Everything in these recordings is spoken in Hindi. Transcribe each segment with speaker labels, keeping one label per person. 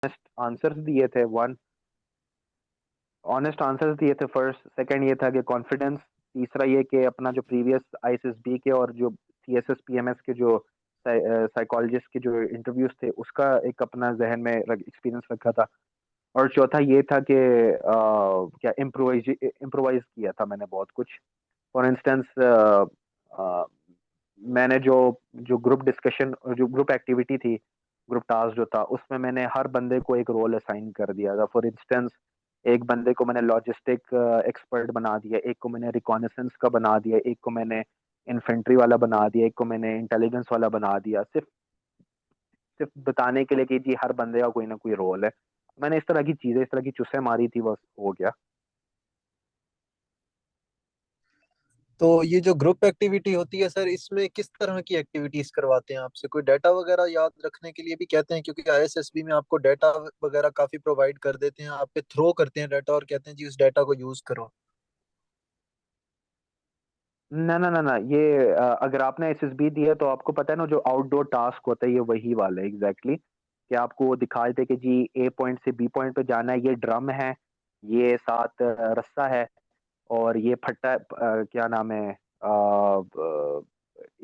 Speaker 1: आंसर्स दिए थे। वन, ऑनेस्ट आंसर्स दिए थे फर्स्ट। सेकंड ये था कि कॉन्फिडेंस। तीसरा ये कि अपना जो प्रीवियस आईएसएसबी के और जो सीएसएस पीएमएस के जो साइकोलॉजिस्ट के जो इंटरव्यूज थे उसका एक अपना जहन में एक्सपीरियंस रखा था। और चौथा ये था कि क्या इम्प्रोवाइज किया था मैंने बहुत कुछ। फॉर इंस्टेंस मैंने जो जो ग्रुप डिस्कशन, जो ग्रुप एक्टिविटी थी, ग्रुप टास्क जो था, उसमें मैंने हर बंदे को एक रोल असाइन कर दिया था। फॉर इंस्टेंस एक बंदे को मैंने लॉजिस्टिक एक्सपर्ट बना दिया, एक को मैंने रिकॉनेसेंस का बना दिया, एक को मैंने इन्फेंट्री वाला बना दिया, एक को मैंने इंटेलिजेंस वाला बना दिया, सिर्फ सिर्फ बताने के लिए कि जी हर बंदे का कोई ना कोई रोल है। मैंने इस तरह की चीजें, इस तरह की चुस्से मारी थी, बस हो गया।
Speaker 2: तो ये जो ग्रुप एक्टिविटी होती है सर, इसमें किस तरह की एक्टिविटीज करवाते हैं आपसे? कोई डाटा वगैरह याद रखने के लिए भी कहते हैं? क्योंकि आईएसएसबी में आपको डाटा वगैरह काफी प्रोवाइड कर देते हैं, आप पे थ्रो करते हैं डाटा और कहते हैं जी उस डाटा को यूज करो।
Speaker 1: ना ना ना ना, ये अगर आपने एसएसबी दी है तो आपको पता है ना, जो आउटडोर टास्क होता है ये वही वाला है एग्जैक्टली। कि आपको वो दिखा देते कि जी ए पॉइंट से बी पॉइंट पे जाना है, ये ड्रम है, ये साथ रस्सा है, और ये फट्टा क्या नाम है,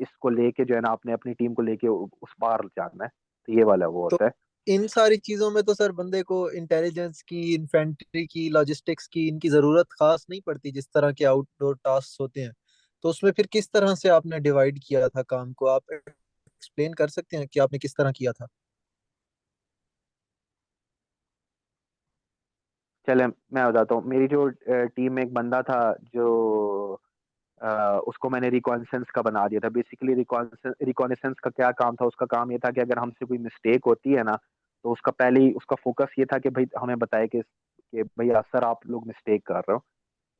Speaker 1: इसको लेके जो है ना आपने अपनी टीम को लेके उस पार जाना है। तो ये वाला वो
Speaker 2: तो
Speaker 1: होता है।
Speaker 2: इन सारी चीजों में तो सर बंदे को इंटेलिजेंस की, इन्फेंट्री की, लॉजिस्टिक्स की, इनकी जरूरत खास नहीं पड़ती जिस तरह के आउटडोर टास्क होते हैं। तो उसमें फिर किस तरह से आपने डिवाइड किया था काम को? आप एक्सप्लेन कर सकते हैं कि आपने किस तरह किया था?
Speaker 1: चले मैं बताता हूँ। मेरी जो टीम में एक बंदा था जो उसको मैंने रिकॉन्सेंस का बना दिया था। बेसिकली रिकॉन्सेंस का क्या काम था? उसका काम ये था कि अगर हमसे कोई मिस्टेक होती है ना, तो उसका पहले ही उसका फोकस ये था कि भाई हमें बताए कि भैया सर आप लोग मिस्टेक कर रहे हो।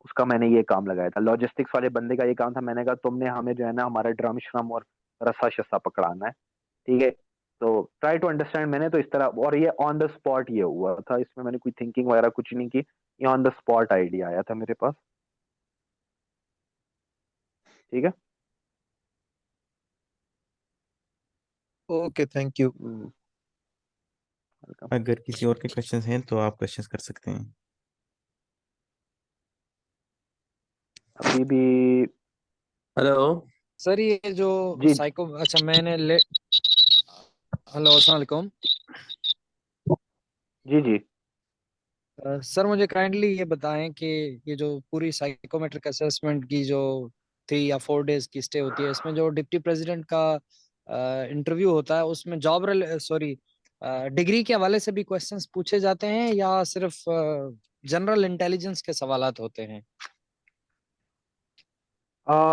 Speaker 1: उसका मैंने ये काम लगाया था। लॉजिस्टिक्स वाले बंदे का ये काम था, मैंने कहा तुमने हमें जो है ना हमारा ड्रम श्रम और रस्सा शस्सा पकड़ाना है। ठीक है। तो ट्राई टू अंडरस्टैंड, मैंने तो इस तरह, और ये ऑन द स्पॉट ये हुआ था, इसमें मैंने कोई थिंकिंग वगैरह कुछ नहीं की। ये ऑन द स्पॉट आइडिया आया था मेरे पास। ठीक है।
Speaker 2: Okay, thank you.
Speaker 1: वेलकम।
Speaker 3: अगर किसी और के क्वेश्चंस हैं तो आप क्वेश्चंस कर सकते हैं।
Speaker 1: अभी भी।
Speaker 4: हेलो।
Speaker 5: सर ये जो
Speaker 1: जी
Speaker 5: साइको, अच्छा मैंने ले, हेलो अस्सलाम वालेकुम।
Speaker 1: जी जी।
Speaker 5: सर मुझे काइंडली ये बताएं कि ये जो पूरी साइकोमेट्रिक असेसमेंट की जो 3 या 4 डेज की स्टे होती है, इसमें जो डिप्टी प्रेसिडेंट का इंटरव्यू होता है उसमें जॉब सॉरी डिग्री के हवाले से भी क्वेश्चंस पूछे जाते हैं या सिर्फ जनरल इंटेलिजेंस के सवालात होते हैं?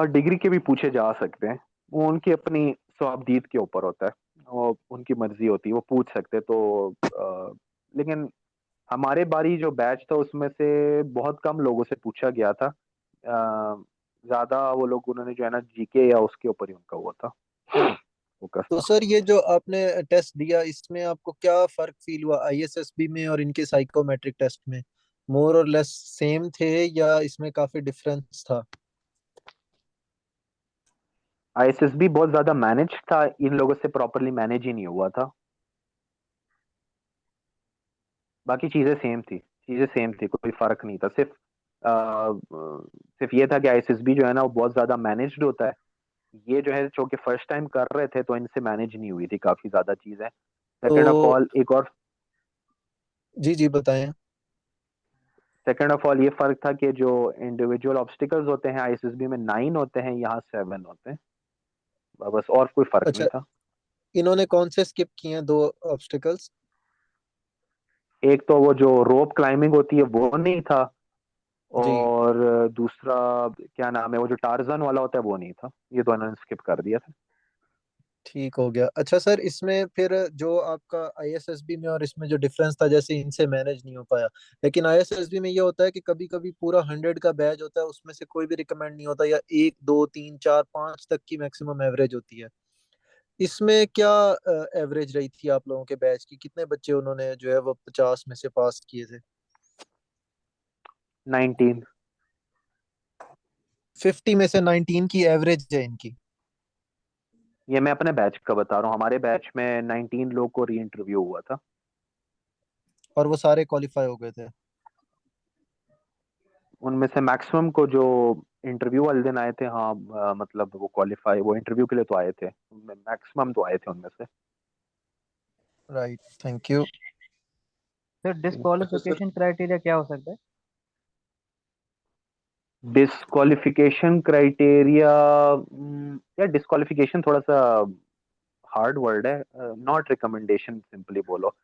Speaker 1: डिग्री के भी पूछे जा सकते हैं। वो उनकी अपनी स्वाबदीद के ऊपर होता है, वो उनकी मर्जी होती है, वो पूछ सकते हैं। तो लेकिन हमारे बारी जो बैच था उसमें से बहुत कम लोगों से पूछा गया था। ज्यादा वो लोग उन्होंने जो है ना जीके या उसके ऊपर ही उनका हुआ था, फोकस
Speaker 2: तो
Speaker 1: था।
Speaker 2: सर ये जो आपने टेस्ट दिया, इसमें आपको क्या फर्क फील हुआ आईएसएसबी में और इनके साइकोमेट्रिक टेस्ट में? मोर और लेस सेम थे या इसमें काफी डिफरेंस था?
Speaker 1: आईएसएसबी बहुत ज्यादा मैनेज था, इन लोगों से प्रॉपरली मैनेज ही नहीं हुआ था। बाकी चीजें सेम थी, चीजें सेम थी, कोई फर्क नहीं था। सिर्फ ये था कि आईएसएसबी जो है ना वो बहुत ज्यादा मैनेज्ड होता है। ये जो है जो कि फर्स्ट टाइम कर रहे थे तो इनसे मैनेज नहीं हुई थी काफी ज्यादा चीजें। सेकेंड ऑफ
Speaker 2: तो
Speaker 1: ऑल एक और,
Speaker 2: जी जी बताएं।
Speaker 1: सेकेंड ऑफ ऑल ये फर्क था कि जो इंडिविजुअल ऑब्स्टिकल्स होते हैं आईएसएसबी में 9 होते हैं, यहाँ 7 होते हैं। बस, और कोई फर्क नहीं
Speaker 2: अच्छा,
Speaker 1: था।
Speaker 2: इन्होंने कौन से स्किप किए हैं 2 ऑब्स्टिकल्स?
Speaker 1: एक तो वो जो रोप क्लाइंबिंग होती है वो नहीं था,
Speaker 2: जी,
Speaker 1: और दूसरा क्या नाम है, वो जो टार्जन वाला होता है वो नहीं था। ये तो इन्होंने स्किप कर दिया था।
Speaker 2: ठीक हो गया। अच्छा सर, इसमें फिर जो आपका आईएसएसबी में और इसमें जो डिफरेंस था, जैसे इनसे मैनेज नहीं हो पाया, लेकिन आईएसएसबी में ये होता है कि कभी कभी पूरा 100 का बैच होता है, उसमें से कोई भी रिकमेंड नहीं होता, या 1 2 3 4 5 तक की मैक्सिमम एवरेज होती है। इसमें क्या एवरेज रही थी आप लोगों के बैच की? कितने बच्चे उन्होंने जो है वो 50 में से पास किए थे?
Speaker 1: 19।
Speaker 2: 50 में से 19 की एवरेज है इनकी?
Speaker 1: ये मैं अपने बैच का बता रहा हूँ, हमारे बैच में 19 लोग को री इंटरव्यू हुआ था।
Speaker 2: और वो सारे क्वालिफाई हो गए थे?
Speaker 1: उनमें से मैक्सिमम को जो इंटरव्यू वाले दिन आए थे, हाँ, मतलब वो क्वालिफाई, वो इंटरव्यू के लिए तो आए थे, मैक्सिमम तो आए थे उनमें से।
Speaker 2: Right, thank you.
Speaker 6: सर
Speaker 4: अच्छा सर,
Speaker 6: डिस्क्वालिफिकेशन क्राइटेरिया क्या हो सकता है?
Speaker 1: डिस्क्वालिफिकेशन क्राइटेरिया, या डिस्क्वालिफिकेशन थोड़ा सा हार्ड वर्ड है, नॉट रिकमेंडेशन सिंपली बोलो।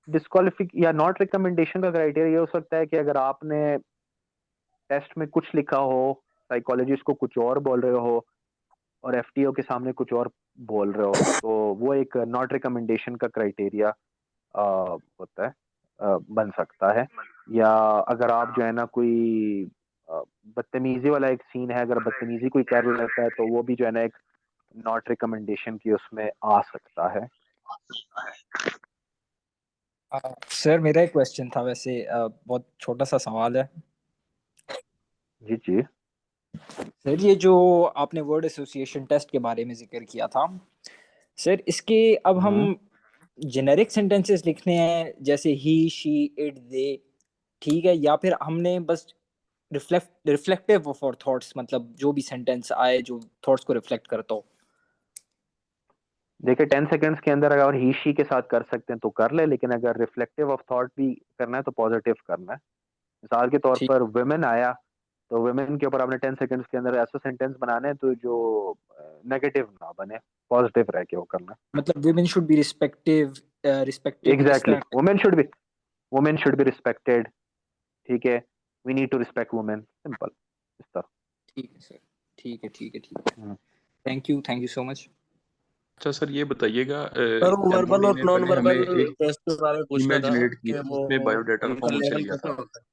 Speaker 1: डिस्क्वालिफिक या नॉट रिकमेंडेशन का क्राइटेरिया ये हो सकता है कि अगर आपने टेस्ट में कुछ लिखा हो, साइकोलॉजिस्ट को कुछ और बोल रहे हो और एफटीओ के सामने कुछ और बोल रहे हो, तो वो एक नॉट रिकमेंडेशन का क्राइटेरिया होता है, बन सकता है। या अगर आप जो है ना कोई बदतमीजी वाला एक सीन है, अगर बदतमीजी कोई कर लेता है, तो वो भी जो है ना एक नॉट रिकमेंडेशन की उसमें आ सकता है।
Speaker 7: सर मेरा एक क्वेश्चन था वैसे, बहुत छोटा सा सवाल है।
Speaker 1: जी जी।
Speaker 7: सर ये जो आपने वर्ड एसोसिएशन टेस्ट के बारे में जिक्र किया था, सर इसके अब हम
Speaker 1: हम्म।
Speaker 7: जेनेरिक सेंटेंसेस लिखने हैं जैसे ही शी इट दे, ठीक है, या फिर हमने बस रिफ्लेक्टिव ऑफ आवर थॉट्स, मतलब जो भी सेंटेंस आए जो थॉट्स को रिफ्लेक्ट करता हो?
Speaker 1: देखिए 10 सेकेंड्स के अंदर अगर ही शी के साथ कर सकते हैं तो कर ले, लेकिन अगर रिफ्लेक्टिव ऑफ थॉट भी करना है तो पॉजिटिव करना है। मिसाल के तौर
Speaker 7: ठीक,
Speaker 1: पर वुमेन आया, तो वुमेन के ऊपर आपने 10 सेकेंड्स के अंदर ऐसा सेंटेंस बनाने हैं तो जो नेगेटिव ना बने, पॉजिटिव रह के वो करना
Speaker 7: मतलब वुमेन शुड बी रिस्पेक्टिव,
Speaker 1: है।
Speaker 7: रिस्पेक्टेड इस
Speaker 1: एग्जैक्टली,
Speaker 7: तरह।
Speaker 1: Women should be respected. ठीक है, we need to respect women, simple, इस तरह।
Speaker 7: ठीक है सर, ठीक है, ठीक है, ठीक है।
Speaker 1: हम्म।
Speaker 7: Thank you so much.
Speaker 4: अच्छा सर ये बताइएगा,
Speaker 8: सर वो वर्बल
Speaker 4: एमओडी
Speaker 8: और
Speaker 4: ने
Speaker 8: नॉन
Speaker 4: पहले हमें
Speaker 8: वर्बल
Speaker 4: एक
Speaker 8: टेस्ट के बारे में पूछना
Speaker 4: ईमेल
Speaker 8: था
Speaker 4: जनरेट की
Speaker 8: कि
Speaker 4: थी
Speaker 8: वो
Speaker 4: जिसमें बायोडाटा का
Speaker 8: उनका
Speaker 4: फॉर्म हमसे
Speaker 8: लेवल
Speaker 4: लिया
Speaker 8: कैसा
Speaker 4: था।
Speaker 8: होता है?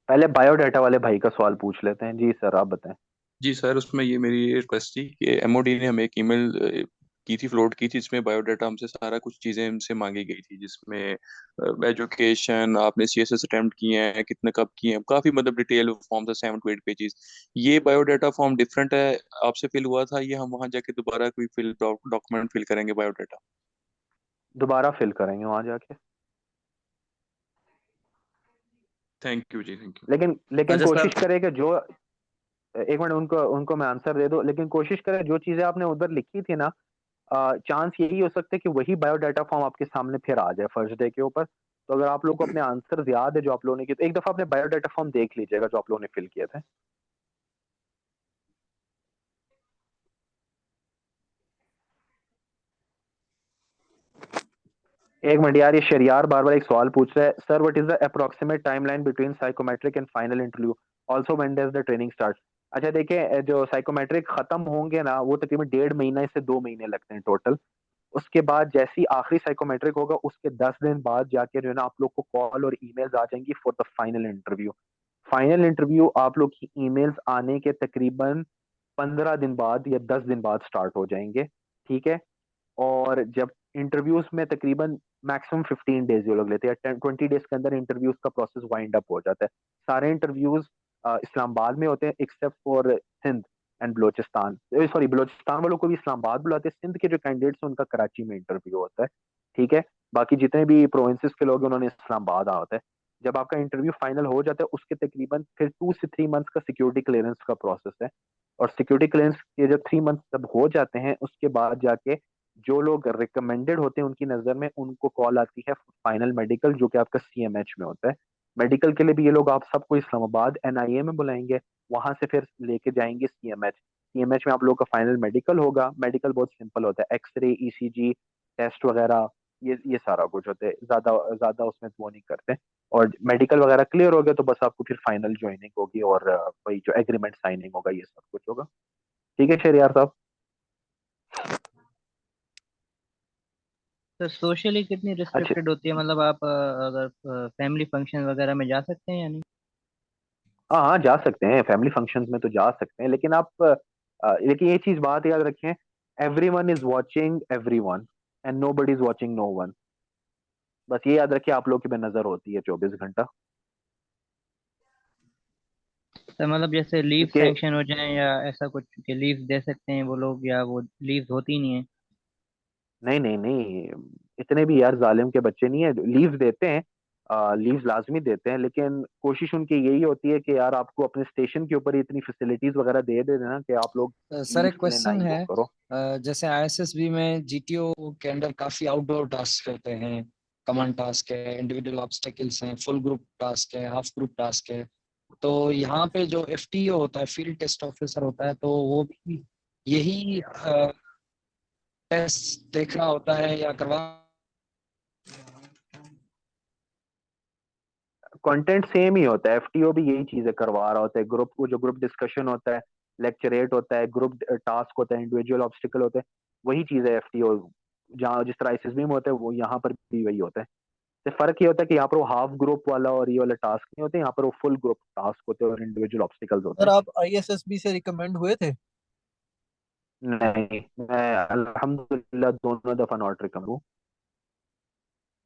Speaker 1: पहले बायोडाटा वाले भाई का सवाल पूछ लेते हैं। जी सर, आप बताएं।
Speaker 4: जी सर, उसमें ये मेरी रिक्वेस्ट थी कि एमओडी ने हमें एक ईमेल की थी, फ्लोट की थी, जिसमें बायोडाटा हमसे सारा कुछ चीज़ें हमसे मांगी गई थी, जिसमें एजुकेशन, आपने सीएसएस अटेम्प्ट किए हैं कितने, कब किए हैं, काफ़ी मतलब डिटेल फॉर्म था, 7 to 8 पेजेस। ये बायोडाटा फॉर्म डिफरेंट है, आपसे फिल हुआ था, ये हम वहाँ जाके दोबारा कोई फिल डॉक्यूमेंट फिल करेंगे बायोडाटा?
Speaker 1: दोबारा फिल करेंगे वहां जाके।
Speaker 4: थैंक यू जी, थैंक यू।
Speaker 1: लेकिन लेकिन
Speaker 8: अच्छा
Speaker 1: कोशिश
Speaker 8: सर,
Speaker 1: करें कि जो, एक मिनट, उनको उनको मैं आंसर दे दूं, लेकिन कोशिश करें जो चीजें आपने उधर लिखी थी ना, चांस यही हो सकता है कि वही बायोडाटा फॉर्म आपके सामने फिर आ जाए फर्स्ट डे के ऊपर। तो अगर आप लोग को अपने आंसर याद है जो आप लोगों ने किए, तो एक दफा अपने बायोडाटा फॉर्म देख लीजिएगा जो आप लोगों ने फिल किए थे। एक मिनट यार, ये शरियार बार बार एक सवाल पूछ रहा है, sir what is the approximate timeline between psychometric and final interview, also when does the training start. अच्छा देखिए, जो साइकोमेट्रिक खत्म होंगे ना, वो तकरीबन 1.5 महीना से 2 महीने लगते हैं टोटल। उसके बाद जैसे ही आखिरी साइकोमेट्रिक होगा, उसके 10 दिन बाद जाके जो है ना आप लोग को कॉल और ईमेल्स आ जाएंगी for the final interview. Final interview आप लोग की ईमेल्स आने के तकरीबन 15 दिन बाद या 10 दिन बाद स्टार्ट हो जाएंगे। ठीक है, और जब इंटरव्यूज में तकरीबन मैक्सिमम 15 डेज ये लोग लेते हैं, 20 डेज के अंदर इंटरव्यूज का प्रोसेस वाइंड अप हो जाता है। सारे इंटरव्यूज इस्लामाबाद में होते हैं except for Sindh and Balochistan, sorry Balochistan वालों को भी इस्लामाबाद बुलाते हैं, सिंध के जो कैंडिडेट्स हैं उनका कराची में इंटरव्यू होता है। ठीक है, बाकी जितने भी प्रोविंसेस के लोग हैं उन्होंने इस्लामाबाद आना होता है। जब आपका इंटरव्यू फाइनल हो जाता है, उसके तकरीबन फिर 2 से 3 मंथ्स का सिक्योरिटी क्लियरेंस का प्रोसेस है। और सिक्योरिटी क्लियरेंस के जब 3 मंथ्स जब हो जाते हैं, उसके बाद जाके जो लोग रिकमेंडेड होते हैं उनकी नजर में उनको कॉल आती है फाइनल मेडिकल, जो कि आपका सीएमएच में होता है। मेडिकल के लिए भी ये लोग आप सबको इस्लामाबाद एनआईए में बुलाएंगे, वहां से फिर लेके जाएंगे सीएमएच। सीएमएच में आप लोग का फाइनल मेडिकल होगा। मेडिकल बहुत सिंपल होता है, एक्सरे, ईसीजी टेस्ट वगैरह, ये सारा कुछ होता है, ज्यादा ज्यादा उसमें वो नहीं करते। और मेडिकल वगैरह क्लियर हो गया तो बस आपको फिर फाइनल ज्वाइनिंग होगी और वही जो एग्रीमेंट साइनिंग होगा, ये सब कुछ होगा। ठीक है शहरियार साहब।
Speaker 6: सर सोशली कितनी
Speaker 1: अच्छा,
Speaker 6: रिस्ट्रिक्टेड होती है, मतलब आप अगर फैमिली फंक्शन वगैरह में जा सकते हैं या नहीं?
Speaker 1: हाँ हाँ जा सकते हैं, फैमिली फंक्शंस में तो जा सकते हैं, लेकिन आप लेकिन ये चीज बात याद रखें, everyone is watching everyone and nobody is watching no one. बस ये याद रखिए, आप लोग की पे नजर होती है 24 घंटा।
Speaker 6: सर मतलब जैसे लीव
Speaker 1: क्योंकि
Speaker 6: सैंक्शन हो जाए या ऐसा कुछ कि लीव दे सकते हैं वो लोग, या वो लीव होती नहीं है?
Speaker 1: नहीं नहीं नहीं, इतने भी यार जालिम के बच्चे नहीं है, लीव्स देते हैं, लीव्स लाजमी देते हैं, लेकिन कोशिश उनकी यही होती है कि यार आपको अपने स्टेशन के ऊपर ही इतनी फैसिलिटीज वगैरह दे देना कि आप लोग
Speaker 5: सर एक
Speaker 1: लीव्स लेना
Speaker 5: क्वेश्चन
Speaker 1: ही वो
Speaker 5: है,
Speaker 1: करो।
Speaker 5: जैसे आईएसएसबी में जीटीओ के अंडर काफी आउटडोर टास्क रहते हैं, कमांड टास्क है, इंडिविजुअल ऑब्स्टेकल्स हैं, फुल ग्रुप टास्क है, हाफ ग्रुप टास्क है। तो यहाँ पे जो एफटीओ होता है, फील्ड टेस्ट ऑफिसर होता है, तो वो भी यही टेस्ट देख रहा होता है या करवा।
Speaker 1: कंटेंट सेम ही होता है, एफटीओ भी यही चीजें करवा रहा होता है, ग्रुप को जो ग्रुप डिस्कशन होता है, लेक्चरेट होता है, ग्रुप टास्क होता है, इंडिविजुअल ऑब्स्टिकल होते हैं, वही चीज है एफटीओ। जहाँ जिस तरह आईएसएसबी में होता है वो यहाँ पर भी वही होता है। सिर्फ फर्क ये होता है कि यहाँ पर वो हाफ ग्रुप वाला और ये वाला टास्क नहीं होते, यहाँ पर वो फुल ग्रुप टास्क होते हैं और इंडिविजुअल ऑब्स्टिकल्स होते
Speaker 2: सर
Speaker 1: हैं।
Speaker 2: आप आईएसएसबी से रिकमेंड हुए थे?
Speaker 1: नहीं, मैं अल्हम्दुलिल्लाह दोनों दफा नॉट रिकम हूँ।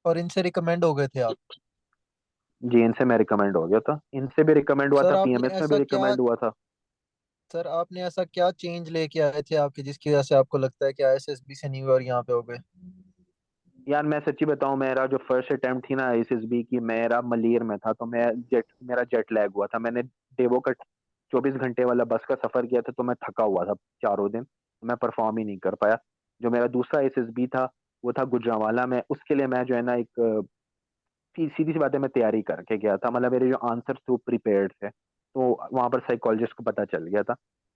Speaker 2: और इनसे रिकमेंड हो गए थे आप?
Speaker 1: जी, इनसे मैं रिकमेंड हो गया था, इनसे भी रिकमेंड हुआ
Speaker 2: सर
Speaker 1: था,
Speaker 2: आपने
Speaker 1: पीएमएस में भी
Speaker 2: ऐसा क्या
Speaker 1: रिकमेंड हुआ था।
Speaker 2: सर आपने ऐसा क्या चेंज लेके आए थे आपके, जिसकी वजह से आपको लगता है कि आईएसएसबी से नहीं हुआ और यहाँ पे हो गए?
Speaker 1: यार मैं सच्ची बताऊं, मेरा जो फर्स्ट अटेम्प्ट थी ना आईएसएसबी की, मेरा मलीर में था, तो मेरा जेट लैग हुआ था, मैंने डेवो का 24 घंटे वाला बस का सफर किया था, तो मैं थका हुआ था चारों दिन, तो मैं परफॉर्म ही नहीं कर पाया। जो मेरा दूसरा आईएसएसबी था वो था गुजरांवाला में, उसके लिए मैं जो है ना एक सीधी सी बात है, मैं तैयारी करके गया था, मतलब मेरे जो आंसर्स थे वो प्रिपेयर्ड थे, तो वहां पर साइकोलॉजिस्ट को पता चल गया था।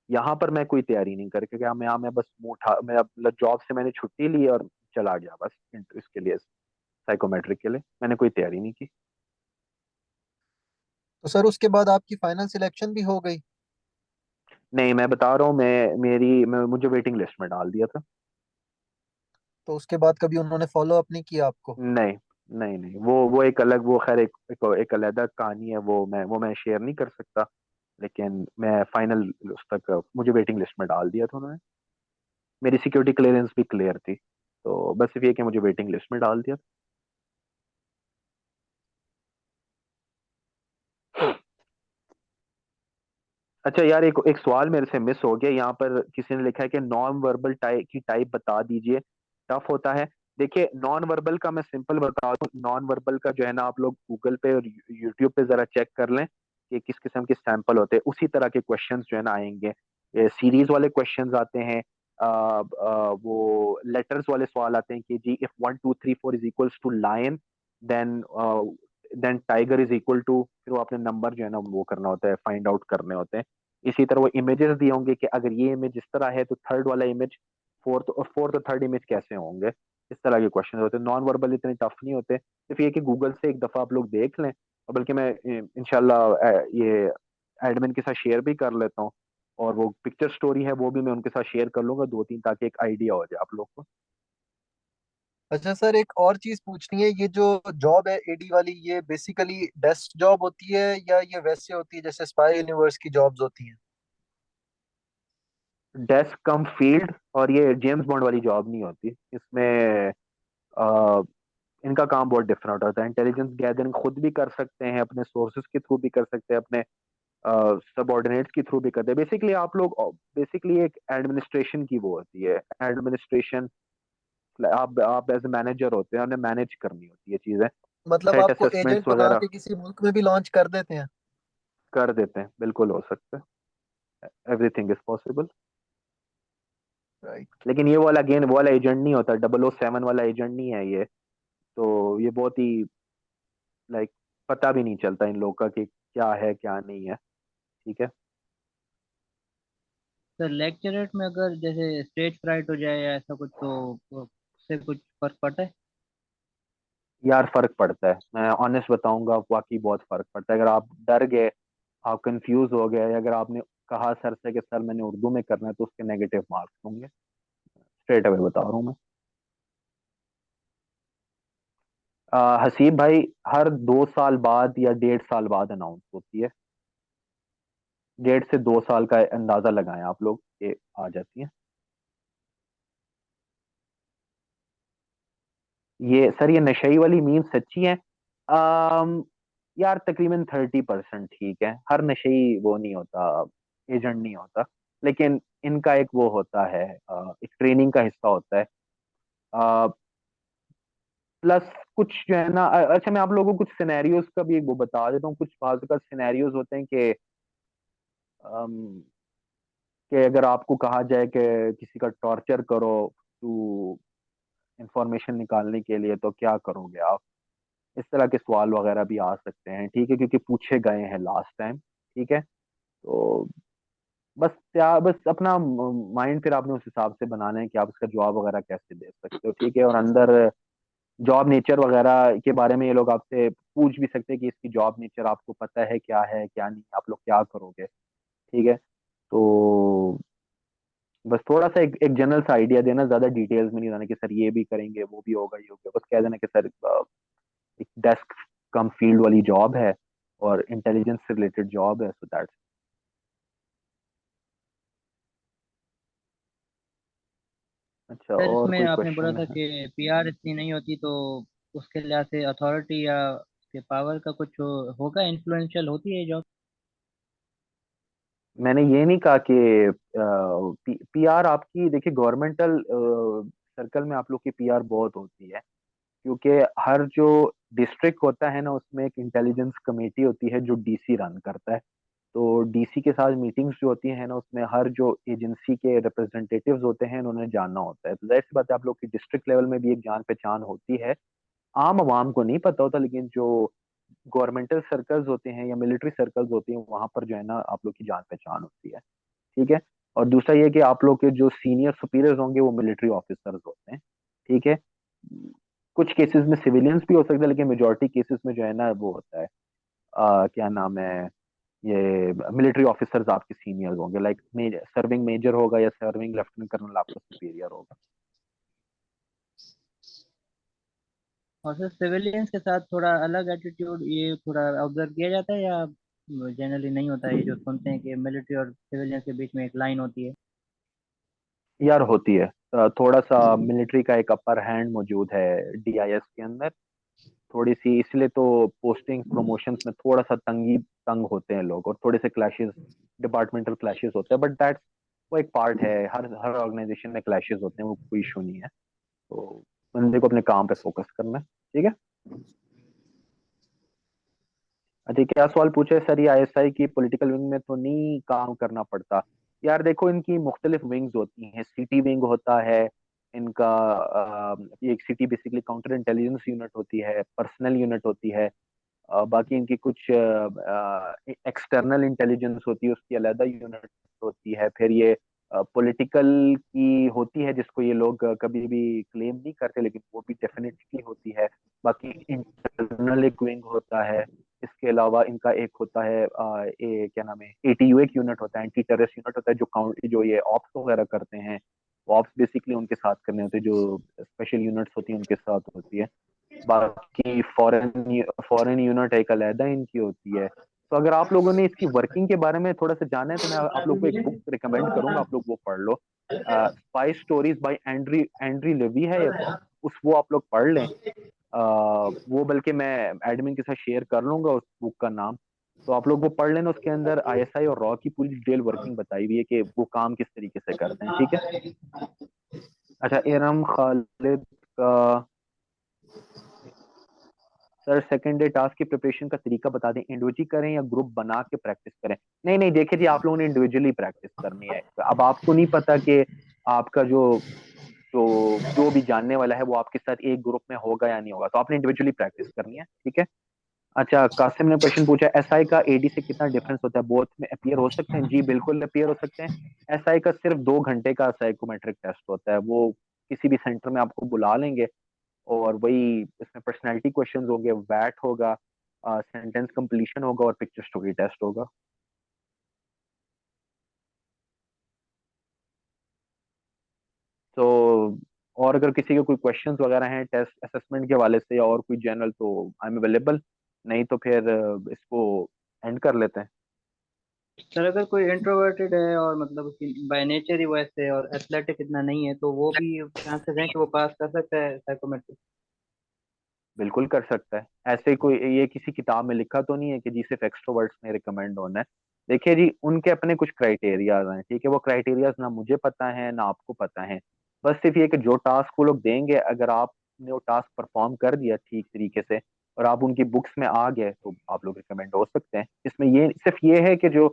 Speaker 1: यहाँ पर मैं कोई तैयारी नहीं करके गया, मैं यहाँ मैं बस मुंह उठा, मैं मतलब जॉब से मैंने छुट्टी ली और चला गया बस इसके लिए, साइकोमेट्रिक के लिए मैंने कोई तैयारी नहीं की।
Speaker 2: तो सर उसके बाद आपकी फाइनल सिलेक्शन भी हो गई?
Speaker 1: नहीं, मैं बता रहा हूँ, मुझे वेटिंग लिस्ट में डाल दिया था।
Speaker 2: तो उसके बाद कभी उन्होंने फॉलो अप नहीं किया आपको?
Speaker 1: नहीं नहीं नहीं, वो एक अलग, वो खैर एक अलग कहानी है, वो मैं शेयर नहीं कर सकता, लेकिन मैं फाइनल उस तक मुझे वेटिंग लिस्ट में डाल दिया था उन्होंने, मेरी सिक्योरिटी क्लियरेंस भी क्लियर थी, तो बस ये कि मुझे वेटिंग लिस्ट में डाल दिया था। अच्छा यार, एक एक सवाल मेरे से मिस हो गया, यहाँ पर किसी ने लिखा है कि नॉन वर्बल टाइप की टाइप बता दीजिए, टफ होता है। देखिए, नॉन वर्बल का मैं सिंपल बता दूं, नॉन वर्बल का जो है ना, आप लोग गूगल पे और यूट्यूब पे जरा चेक कर लें कि किस किस्म के सैंपल होते हैं, उसी तरह के क्वेश्चंस जो है ना आएंगे, सीरीज वाले क्वेश्चंस आते हैं, वो लेटर्स वाले सवाल आते हैं कि जी if 1 2 3 4 is equals to lion, then then tiger is equal to, फिर वो अपने नंबर जो है ना वो करना होता है, फाइंड आउट करने होते हैं। इसी तरह वो इमेजेस दिए होंगे कि अगर ये इमेज इस तरह है तो थर्ड वाला इमेज फोर्थ और थर्ड इमेज कैसे होंगे, इस तरह के क्वेश्चन होते हैं। नॉन वर्बल इतने टफ नहीं होते, सिर्फ ये कि गूगल से एक दफा आप लोग देख लें, और बल्कि मैं इंशाल्लाह ये एडमिन के साथ शेयर भी कर लेता हूँ, और वो पिक्चर स्टोरी है वो भी मैं उनके साथ शेयर कर लूंगा 2 3, ताकि एक आइडिया हो जाए आप लोग को।
Speaker 2: अच्छा सर, एक और चीज पूछनी है, ये जो जॉब है एडी वाली, ये बेसिकली डेस्क जॉब होती है या ये वैसे होती है जैसे स्पाई यूनिवर्स की जॉब्स होती हैं?
Speaker 1: डेस्क कम फील्ड, और ये जेम्स बॉन्ड वाली जॉब नहीं होती इसमें। अ, इनका काम बहुत डिफरेंट होता है, इंटेलिजेंस गैदरिंग खुद भी कर सकते हैं, अपने सोर्सेज के थ्रू भी कर सकते हैं, अपने सबऑर्डिनेट्स के थ्रू भी करते हैं। बेसिकली आप लोग, बेसिकली एक एडमिनिस्ट्रेशन की वो होती है, एडमिनिस्ट्रेशन, आप एज ए मैनेजर होते हैं, उन्हें मैनेज करनी होती है चीजें,
Speaker 2: मतलब
Speaker 1: सेट
Speaker 2: आपको
Speaker 1: असेसमेंट्स
Speaker 2: एजेंट बना
Speaker 1: वगैरह
Speaker 2: के किसी मुल्क में भी लॉन्च कर देते हैं?
Speaker 1: कर देते हैं, बिल्कुल हो सकता है, एवरीथिंग इज पॉसिबल।
Speaker 2: राइट।
Speaker 1: लेकिन ये वाला अगेन वो वाला एजेंट नहीं होता, 007 वाला एजेंट नहीं है ये, तो ये बहुत ही लाइक पता भी नहीं चलता इन लोग का कि क्या है क्या नहीं है। ठीक है।
Speaker 6: सर लेक्चरेट में अगर जैसे स्टेज फ्राइट हो जाए या ऐसा कुछ, तो उससे कुछ फर्क पड़ता है?
Speaker 1: यार फर्क पड़ता है, मैं ऑनेस्ट बताऊंगा, वाकई बहुत फर्क पड़ता है। अगर आप डर गए, आप कंफ्यूज हो गए, अगर आपने कहा सर से कि सर मैंने उर्दू में करना है, तो उसके नेगेटिव मार्क्स होंगे, स्ट्रेट अवे बता रहा हूँ मैं। हसीब भाई, हर 2 साल बाद या 1.5 साल बाद अनाउंस होती है, 1.5 से 2 साल का अंदाजा लगाएं आप लोग, ये आ जाती है। ये सर, ये नशई वाली मीम सच्ची है? आम, यार तकरीबन 30% ठीक है, हर नशई वो नहीं होता, एजेंट नहीं होता, लेकिन इनका एक वो होता है, एक ट्रेनिंग का हिस्सा होता है, प्लस कुछ जो है ना, अच्छा मैं आप लोगों को कुछ सिनेरियोज का भी वो बता देता हूँ। कुछ बात का सिनेरियोज होते हैं कि अम, कि अगर आपको कहा जाए कि किसी का टॉर्चर करो टू इंफॉर्मेशन निकालने के लिए, तो क्या करोगे आप? इस तरह के सवाल वगैरह भी आ सकते हैं, ठीक है, क्योंकि पूछे गए हैं लास्ट टाइम। ठीक है, तो बस क्या, बस अपना माइंड फिर आपने उस हिसाब से बनाना है कि आप इसका जवाब वगैरह कैसे दे सकते हो। ठीक है, और अंदर जॉब नेचर वगैरह के बारे में ये लोग आपसे पूछ भी सकते हैं कि इसकी जॉब नेचर आपको पता है क्या नहीं, आप लोग क्या करोगे। ठीक है, तो बस थोड़ा सा एक जनरल सा आइडिया देना, ज्यादा डिटेल्स में नहीं जाना कि सर ये भी करेंगे, वो भी होगा, ये होगा। बस कह देना कि सर एक डेस्क कम फील्ड वाली जॉब है और इंटेलिजेंस से रिलेटेड जॉब है, सो दैट्स। अच्छा,
Speaker 6: सर
Speaker 1: और
Speaker 6: इसमें
Speaker 1: कोई
Speaker 6: आपने बोला
Speaker 1: क्वेश्चन
Speaker 6: था
Speaker 1: है?
Speaker 6: कि पीआर इतनी नहीं होती, तो उसके लिहाज से अथॉरिटी या उसके पावर का कुछ होगा, इन्फ्लुएंशियल होती है जॉब?
Speaker 1: मैंने ये नहीं कहा कि पीआर आपकी, देखिए गवर्नमेंटल सर्कल में आप लोग की पीआर बहुत होती है, क्योंकि हर जो डिस्ट्रिक्ट होता है ना, उसमें एक इंटेलिजेंस कमेटी होती है जो डीसी रन करता है। तो डीसी के साथ मीटिंग्स जो होती है ना, उसमें हर जो एजेंसी के रिप्रेजेंटेटिव्स होते हैं उन्होंने जानना होता है। तो जाहिर सी बात है, आप लोग की डिस्ट्रिक्ट लेवल में भी एक जान पहचान होती है। आम आवाम को नहीं पता होता, लेकिन जो गवर्नमेंटल सर्कल्स होते हैं या मिलिट्री सर्कल्स होती हैं, वहां पर जो है ना आप लोग की जान पहचान होती है। ठीक है, और दूसरा ये कि आप लोग के जो सीनियर सुपीरियर्स होंगे वो मिलिट्री ऑफिसर्स होते हैं। ठीक है, कुछ केसेस में सिविलियंस भी हो सकते हैं, लेकिन मेजोरिटी केसेस में जो है ना वो होता है, क्या नाम है, ये मिलिट्री ऑफिसर्स आपके सीनियर्स होंगे, लाइक सर्विंग मेजर होगा या सर्विंग लेफ्टिनेंट कर्नल आपका सुपीरियर होगा।
Speaker 6: और सर सिविलियंस के साथ थोड़ा अलग एटीट्यूड ये थोड़ा ऑब्जर्व किया जाता है, या जनरली नहीं होता है? ये जो सुनते हैं कि मिलिट्री और सिविलियंस के बीच में एक लाइन होती है।
Speaker 1: यार होती है, थोड़ा सा मिलिट्री का एक अपर हैंड मौजूद है डीआईएस के अंदर, थोड़ी सी, इसलिए तो पोस्टिंग प्रमोशंस में थोड़ा सा तंग होते हैं लोग, और थोड़े से क्लैशेस, डिपार्टमेंटल क्लैशेस होते हैं, बट दैट्स, वो एक पार्ट है, हर हर ऑर्गेनाइजेशन में क्लैशेस होते हैं, वो कोई इशू नहीं है। तो बंदे को अपने काम पे फोकस करना है। ठीक है। अच्छा, क्या सवाल पूछे सर? ये आईएसआई की पॉलिटिकल विंग में तो नहीं काम करना पड़ता। यार देखो, इनकी मुख्तलिफ विंग्स होती हैं, सिटी विंग होता है इनका, एक city basically counter intelligence unit होती है, पर्सनल यूनिट होती है, बाकी इनकी कुछ एक्सटर्नल इंटेलिजेंस होती है, उसकी अलग यूनिट होती है। फिर ये पॉलिटिकल की होती है, जिसको ये लोग कभी भी क्लेम नहीं करते, लेकिन वो भी डेफिनेटली होती है। बाकी इंटरनल एक विंग होता है। इसके अलावा इनका एक होता है क्या नाम है, एटीयू एक यूनिट होता है, एंटी टेररिस्ट यूनिट होता है, जो ये ऑप्स वगैरह करते हैं। ऑप्स बेसिकली उनके साथ करने होते हैं, जो स्पेशल यूनिट्स होती है उनके साथ होती है। बाकी फॉरेन फॉरेन यूनिट एक अलहदा इनकी होती है। तो अगर आप लोगों ने इसकी वर्किंग के बारे में थोड़ा सा जाना है, तो मैं आप लोग को एक बुक रिकमेंड करूंगा, आप लोग वो पढ़ लो। Spy stories by Andre Andre Levy है एक, वो आप लोग पढ़ लें। वो बल्कि मैं एडमिन के साथ शेयर कर लूंगा उस बुक का नाम, तो आप लोग वो पढ़ लेना। उसके अंदर आईएसआई और रॉ की पूरी डिटेल वर्किंग बताई हुई है कि वो काम किस तरीके से करते हैं। ठीक है। अच्छा, इरम खालिद का, सर सेकंड डे टास्क की प्रिपरेशन का तरीका बता दें, इंडिविजुअली करें या ग्रुप बना के प्रैक्टिस करें? नहीं नहीं, देखिए जी, आप लोगों ने इंडिविजुअली प्रैक्टिस करनी है। अब आपको नहीं पता कि आपका जो जो जो भी जानने वाला है वो आपके साथ एक ग्रुप में होगा या नहीं होगा, तो आपने इंडिविजुअली प्रैक्टिस करनी है। ठीक है। अच्छा, कासिम ने क्वेश्चन पूछा, एसआई का एडी से कितना डिफरेंस होता है, बोथ में अपीयर हो सकते हैं? जी बिल्कुल अपीयर हो सकते हैं। एसआई का सिर्फ 2 घंटे का साइकोमेट्रिक टेस्ट होता है, वो किसी भी सेंटर में आपको बुला लेंगे, और वही इसमें पर्सनैलिटी क्वेश्चंस होंगे, वैट होगा, सेंटेंस कंप्लीशन होगा, और पिक्चर स्टोरी टेस्ट होगा। तो और अगर किसी के कोई क्वेश्चंस वगैरह हैं टेस्ट असेसमेंट के हवाले से या और कोई जनरल, तो आई एम अवेलेबल। नहीं तो फिर इसको एंड कर लेते हैं।
Speaker 6: सर अगर कोई इंट्रोवर्टेड है और मतलब उसकी बाय नेचर ही वैसे और एथलेटिक इतना नहीं है, तो वो भी चांसेस हैं कि वो पास कर सकता है साइकोमेट्रिक?
Speaker 1: बिल्कुल कर सकता है। ऐसे कोई ये किसी किताब में लिखा तो नहीं है कि जी सिर्फ एक्सट्रोवर्ट्स में रिकमेंड होना है। देखिए जी, उनके अपने कुछ क्राइटेरियाज हैं। ठीक है, वो क्राइटेरियाज ना मुझे पता है ना आपको पता है। बस सिर्फ ये कि जो टास्क वो लोग देंगे, अगर आपने वो टास्क परफॉर्म कर दिया ठीक तरीके से और आप उनकी बुक्स में आ गए तो आप लोग रिकमेंड हो सकते हैं। इसमें ये सिर्फ ये है कि जो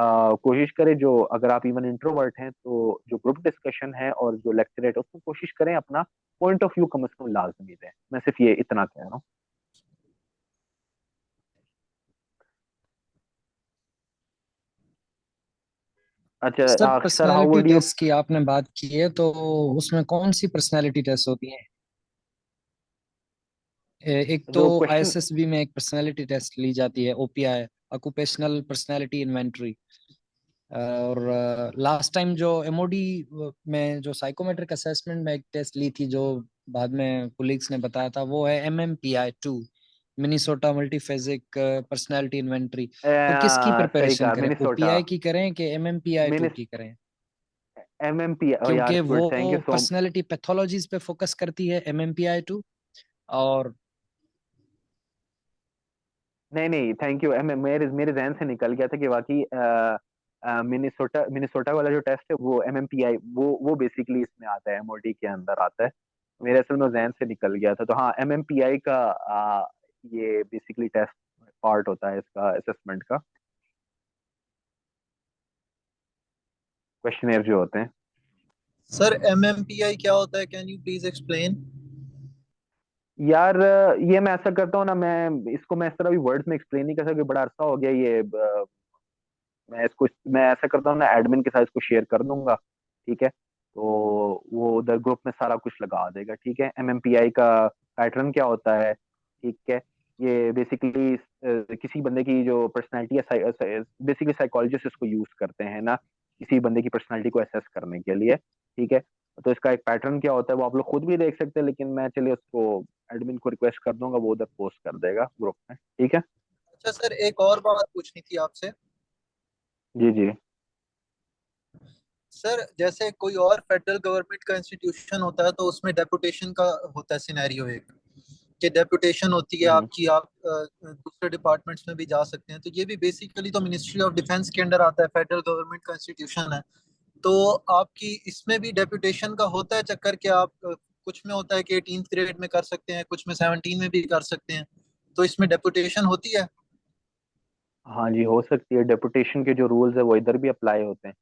Speaker 1: कोशिश करें, जो अगर आप इवन इंट्रोवर्ट हैं तो जो ग्रुप डिस्कशन है और जो लेक्चरेट है उसमें कोशिश करें अपना पॉइंट ऑफ व्यू कम से कम लाजमी दें। मैं सिर्फ ये इतना कह रहा हूँ।
Speaker 5: सर
Speaker 1: अच्छा sir, how
Speaker 5: personality
Speaker 1: would you?
Speaker 5: Test की आपने बात की है, तो उसमें कौन सी पर्सनालिटी टेस्ट होती है? एक तो
Speaker 1: जो क्वेश्चन,
Speaker 5: आईएसएसबी में एक पर्सनालिटी टेस्ट ली जाती है, ओपीआई, ऑक्यूपेशनल पर्सनालिटी इन्वेंटरी। और लास्ट टाइम जो एमओडी में जो साइकोमेट्रिक असेसमेंट में एक टेस्ट ली थी, जो बाद में कोलिग्स ने बताया था, वो है MMPI-2, मिनीसोटा मल्टीफेजिक पर्सनालिटी इन्वेंटरी। तो किसकी
Speaker 1: सही
Speaker 5: प्रिपरेशन
Speaker 1: कहा,
Speaker 5: करें,
Speaker 1: मिनेसोटा।
Speaker 5: ओपीआई की करें कि MMPI-2
Speaker 1: मिनिस
Speaker 5: की करें?
Speaker 1: MMP, यार
Speaker 5: क्योंकि
Speaker 1: गुड, थैंक यू
Speaker 5: वो
Speaker 1: सो।
Speaker 5: पर्सनालिटी पैथोलॉजीज पे फोकस करती है MMPI-2। और
Speaker 1: नहीं नहीं, थैंक यू। मेरे मेरे जहन से निकल गया था कि वाकई मिनेसोटा मिनेसोटा वाला जो टेस्ट है वो MMPI, वो बेसिकली इसमें आता है, एमओडी के अंदर आता है। मेरे असल में जहन से निकल गया था। तो हाँ, MMPI का ये बेसिकली टेस्ट पार्ट होता है इसका असेसमेंट का, क्वेश्चनेयर जो होते हैं।
Speaker 2: सर MMPI क्या होता है, कैन यू प्लीज एक्सप्लेन?
Speaker 1: यार ये मैं ऐसा करता हूँ ना, मैं इसको मैं इस तरह भी वर्ड्स में एक्सप्लेन नहीं कर सकता, बड़ा अरसा हो गया ये। मैं ऐसा करता हूँ ना, एडमिन के साथ इसको शेयर कर दूंगा, ठीक है? तो वो उधर ग्रुप में सारा कुछ लगा देगा, ठीक है? MMPI का पैटर्न क्या होता है, ठीक है? ये बेसिकली किसी बंदे की जो पर्सनैलिटी है, बेसिकली साइकोलॉजिस्ट इसको यूज करते हैं ना, किसी बंदे की पर्सनैलिटी को एसेस करने के लिए, ठीक है? तो इसका एक पैटर्न क्या होता है वो आप लोग खुद भी देख सकते हैं, लेकिन मैं चलिए उसको एडमिन को रिक्वेस्ट कर दूंगा, वो उधर पोस्ट कर देगा ग्रुप में, ठीक है?
Speaker 2: अच्छा सर, एक और बात पूछनी थी आपसे।
Speaker 1: जी जी।
Speaker 2: सर जैसे कोई और फेडरल गवर्नमेंट का इंस्टीट्यूशन होता है तो उसमें डेपुटेशन का होता है सिनेरियो, एक कि डेपुटेशन होती है
Speaker 1: हम्म।
Speaker 2: आपकी, आप दूसरे डिपार्टमेंट्स में भी जा सकते हैं। तो ये भी बेसिकली तो मिनिस्ट्री ऑफ डिफेंस के अंडर आता है, फेडरल गवर्नमेंट का इंस्टीट्यूशन है। तो आपकी इसमें भी डेपुटेशन का होता है चक्कर कि आप कुछ में होता है कि 18th ग्रेड में कर सकते हैं, कुछ में 17 में भी कर सकते हैं। तो इसमें डेपुटेशन होती है?
Speaker 1: हाँ जी, हो सकती है। डेपुटेशन के जो रूल्स है वो इधर भी अप्लाई होते हैं।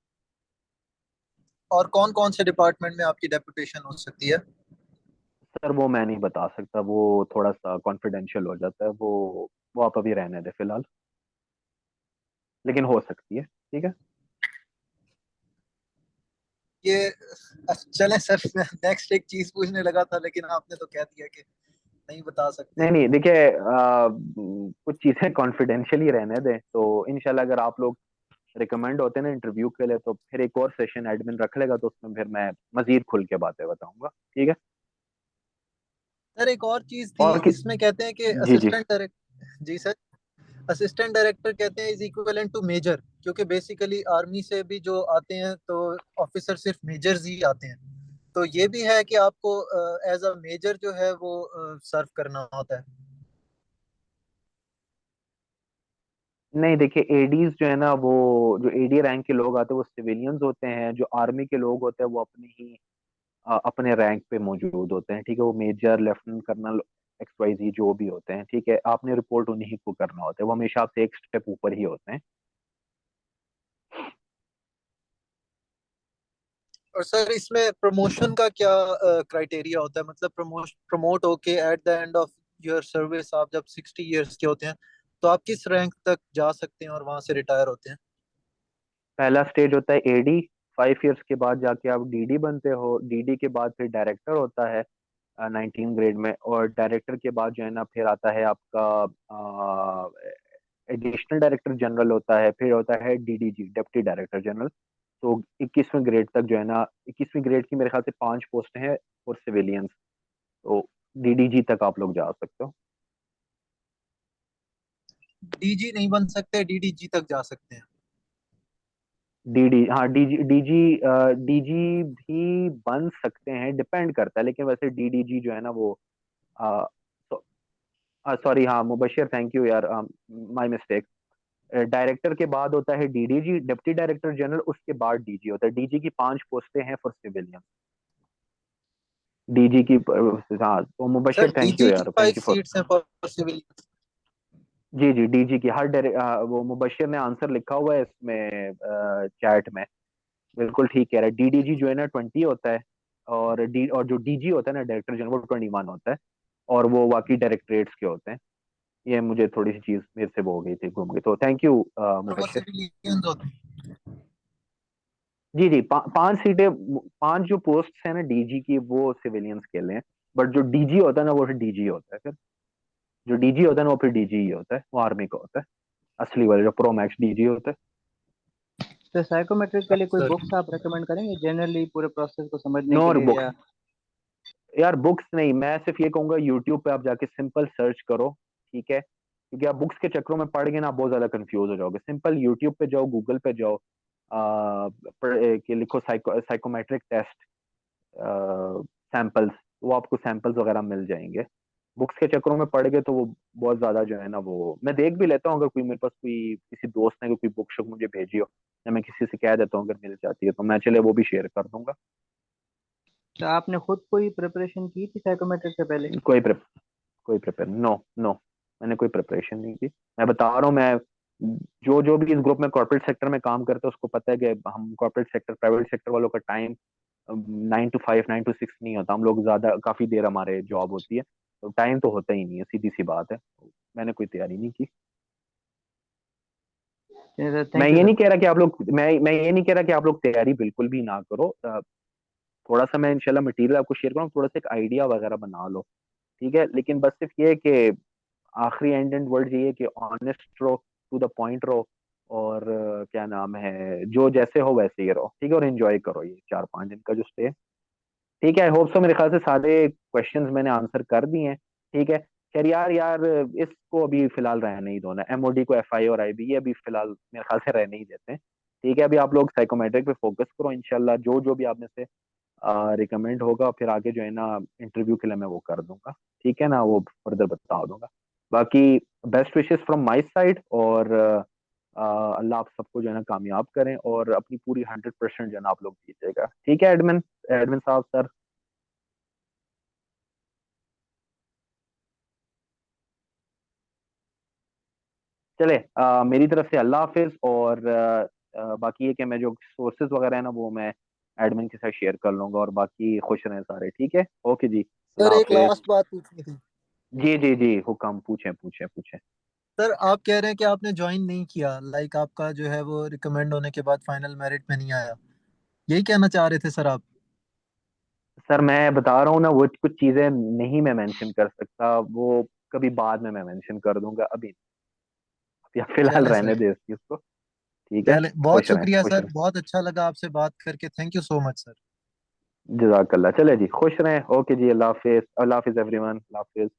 Speaker 2: और कौन कौन से डिपार्टमेंट में आपकी डेपुटेशन हो सकती है?
Speaker 1: सर वो मैं नहीं बता सकता, वो थोड़ा सा कॉन्फिडेंशियल हो जाता है, वो आप अभी रहने दें फिलहाल, लेकिन हो सकती है, ठीक है?
Speaker 2: ये चलें सर, मैं नेक्स्ट एक चीज पूछने लगा था लेकिन आपने तो कह दिया कि नहीं बता सकते।
Speaker 1: नहीं नहीं, देखिए कुछ चीज़ें कॉन्फिडेंशियल ही रहने दें, तो इंशाल्लाह अगर आप लोग रिकमेंड होते हैं ना इंटरव्यू के लिए, तो फिर एक और सेशन एडमिन रख लेगा, तो उसमें फिर मैं मजीद खुल के बातें बताऊंगा, ठीक है?
Speaker 2: सर एक और चीज थी,
Speaker 1: और कि
Speaker 2: इसमें कहते हैं कि
Speaker 1: जी जी।
Speaker 2: असिस्टेंट डायरेक्टर, जी सर, असिस्टेंट डायरेक्टर कहते हैं इज इक्विवेलेंट टू मेजर, क्योंकि बेसिकली आर्मी से भी जो आते हैं तो ऑफिसर सिर्फ मेजर्स ही आते हैं। तो ये भी है कि आपको एज अ मेजर जो है वो सर्व करना होता है?
Speaker 1: नहीं देखिए, एडीज जो है ना, वो जो एडी रैंक के लोग आते हैं वो सिविलियंस होते हैं। जो आर्मी के लोग होते हैं वो अपने रैंक पे मौजूद होते हैं, ठीक है? वो मेजर, लेफ्टिनेंट कर्नल, XYZ जो भी होते हैं, ठीक है? आपने रिपोर्ट उन्हीं को करना होता है, वो हमेशा आपसे एक स्टेप ऊपर ही होते हैं।
Speaker 2: और सर इसमें प्रमोशन का क्या क्राइटेरिया होता है? मतलब प्रमोट होके at the end of your service आप जब 60 years के होते हैं तो आप किस रैंक तक जा सकते हैं और वहां से रिटायर होते हैं?
Speaker 1: पहला स्टेज होता है एडी, 5 इयर्स के बाद जाके आप डीडी बनते हो। डीडी के बाद फिर डायरेक्टर होता है 19 ग्रेड में, और डायरेक्टर के बाद जो है ना फिर आता है आपका एडिशनल डायरेक्टर जनरल होता है, फिर होता है DDG, डिप्टी डायरेक्टर जनरल। तो 21वें ग्रेड तक जो है ना, 21वीं ग्रेड की मेरे ख्याल से 5 पोस्ट हैं फॉर सिविलियंस, तो DDG तक आप लोग जा सकते हो।
Speaker 2: डीजी नहीं बन सकते, डीडीजी तक जा सकते हैं?
Speaker 1: डीडी, हाँ, डीजी डीजी डीजी भी बन सकते हैं, डिपेंड करता है, लेकिन वैसे DDG जो है ना वो सॉरी, हाँ मुबशिर, थैंक यू यार, माय मिस्टेक। डायरेक्टर के बाद होता है DDG, डिप्टी डायरेक्टर जनरल, उसके बाद DG होता है। DG की 5 पोस्टें हैं फॉर सिविलियन। डीजी की हाँ तो Mubashar
Speaker 2: sir
Speaker 1: thank you
Speaker 2: DG की
Speaker 1: यार,
Speaker 2: 5
Speaker 1: थैंक यू फॉर।
Speaker 2: सीट्स हैं फॉर सिविल।
Speaker 1: जी जी डीजी की वो मुबशर ने आंसर लिखा हुआ है इसमें चैट में, बिल्कुल ठीक कह रहा है। डीडीजी जो है ना 20 होता है, और जो डीजी होता है ना डायरेक्टर जनरल, वो 21 होता है, और वो बाकी डायरेक्टरेट्स के होते हैं। ये मुझे थोड़ी सी चीज मेरे से वो हो गई थी, घूम गई, तो थैंक यू
Speaker 2: वो
Speaker 1: मुबशर।
Speaker 2: सिविलियंस होते हैं।
Speaker 1: जी जी 5 सीटें, 5 जो पोस्ट है ना डीजी की वो सिविलियंस के लिए हैं, बट जो डीजी होता है ना वो फिर डीजी होता है। फिर जो डीजी होता है ना वो फिर डीजी ही होता है, वो आर्मी का होता है, असली वाले जो प्रो मैक्स डीजी होता है।
Speaker 6: तो साइकोमेट्रिक के लिए कोई
Speaker 2: सर
Speaker 6: बुक्स आप रेकमेंड करेंगे जनरली पूरे प्रोसेस को समझने
Speaker 1: नो
Speaker 6: के लिए,
Speaker 1: बुक्स
Speaker 6: या
Speaker 1: यार, बुक्स नहीं, मैं सिर्फ ये कहूंगा यूट्यूब पे आप जाके सिंपल सर्च करो, ठीक है, क्योंकि आप बुक्स के चक्करों में पढ़ गए ना आप बहुत ज्यादा कंफ्यूज हो जाओगे। सिंपल यूट्यूब पे जाओ, गूगल पे जाओ, कि लिखो साइकोमेट्रिक टेस्ट सैंपल्स, वो आपको सैंपल्स वगैरह मिल जाएंगे। बुक्स के चक्करों में पढ़ गए तो वो बहुत ज्यादा जो है ना, वो मैं देख भी लेता हूँ, अगर कोई मेरे पास कोई किसी दोस्त ने कोई बुक शुक मुझे भेजी हो, या मैं किसी से कह देता हूँ अगर मिल जाती है तो मैं चले वो भी शेयर कर दूंगा।
Speaker 6: तो आपने खुद कोई प्रिपरेशन की थी साइकोमेट्रिक से पहले?
Speaker 1: कोई प्रिप कोई प्रिपेयर नो नो, मैंने कोई प्रिपरेशन नहीं की। मैं बता रहा हूँ, मैं जो जो भी इस ग्रुप में कॉर्पोरेट सेक्टर में काम करते हैं उसको पता है कि हम कॉर्पोरेट सेक्टर, प्राइवेट सेक्टर वालों का टाइम 9 to 5, 9 to 6 नहीं होता। हम लोग ज्यादा काफी देर हमारे जॉब होती है, तो टाइम तो होता ही नहीं है, सीधी सी बात है। मैंने कोई तैयारी नहीं की। मैं
Speaker 6: थैंक यू
Speaker 1: ये
Speaker 6: सर।
Speaker 1: नहीं कह रहा कि आप लोग मैं ये नहीं कह रहा कि आप लोग तैयारी बिल्कुल भी ना करो। थोड़ा सा मैं इंशाल्लाह मटेरियल आपको शेयर करूँ, थोड़ा सा एक आइडिया वगैरह बना लो, ठीक है, लेकिन बस सिर्फ ये है कि आखिरी एंड वर्ड ये है कि ऑनेस्ट रहो, टू द पॉइंट रहो, और क्या नाम है, जो जैसे हो वैसे ही रहो, ठीक है, और एंजॉय करो ये 4-5 दिन का जो स्टे है, ठीक है। आई होप सो, मेरे ख्याल से सारे क्वेश्चंस मैंने आंसर कर दिए हैं, ठीक है। खैर यार यार इसको अभी फिलहाल रहने ही दो ना, एमओडी को, एफआई और आईबी, ये अभी फिलहाल मेरे ख्याल से रहने ही देते हैं, ठीक है। अभी आप लोग साइकोमेट्रिक पे फोकस करो, इंशाल्लाह जो जो भी आप में से रिकमेंड होगा फिर आगे जो है ना इंटरव्यू के लिए मैं वो कर दूंगा, ठीक है ना, वो फर्दर बता दूंगा। बाकी best wishes from my side, और अल्लाह आप सबको जो है ना कामयाब करें, और अपनी पूरी 100% जो है ना आप लोग दीजिएगा, ठीक है। एडमिन एडमिन साहब, सर, चले मेरी तरफ से अल्लाह हाफिज, और बाकी ये कि मैं जो सोर्सेज वगैरह है ना वो मैं एडमिन के साथ शेयर कर लूंगा, और बाकी खुश रहें सारे, ठीक है, ओके जी,
Speaker 2: सर
Speaker 1: अल्लाह
Speaker 2: एक
Speaker 1: हाफिज।
Speaker 2: लास्ट बात पूछनी थी।
Speaker 1: जी जी जी हुक्म, पूछें पूछें पूछें।
Speaker 2: सर आप कह रहे हैं कि आपने ज्वाइन नहीं किया, लाइक आपका जो है वो रिकमेंड होने के बाद फाइनल मेरिट में नहीं आया, यही कहना चाह रहे थे सर आप?
Speaker 1: सर मैं बता रहा हूँ ना, वो कुछ चीजें नहीं मैं मेंशन कर सकता, वो कभी बाद में मैं मेंशन कर दूंगा, अभी या फिलहाल
Speaker 2: चलें
Speaker 1: रहने
Speaker 2: सर,
Speaker 1: दे इसकी उसको, ठीक है।
Speaker 2: चलें, बहुत
Speaker 1: खुश रहें,
Speaker 2: शुक्रिया
Speaker 1: खुश
Speaker 2: सर,
Speaker 1: रहें।
Speaker 2: बहुत अच्छा लगा आपसे बात करके, thank you so much sir.
Speaker 1: जजाकल्ला, चले जी, खुश रहें, ओके जी, अल्लाह हाफिज, अल्लाह हाफिज एवरीवन, अल्लाह हाफिज।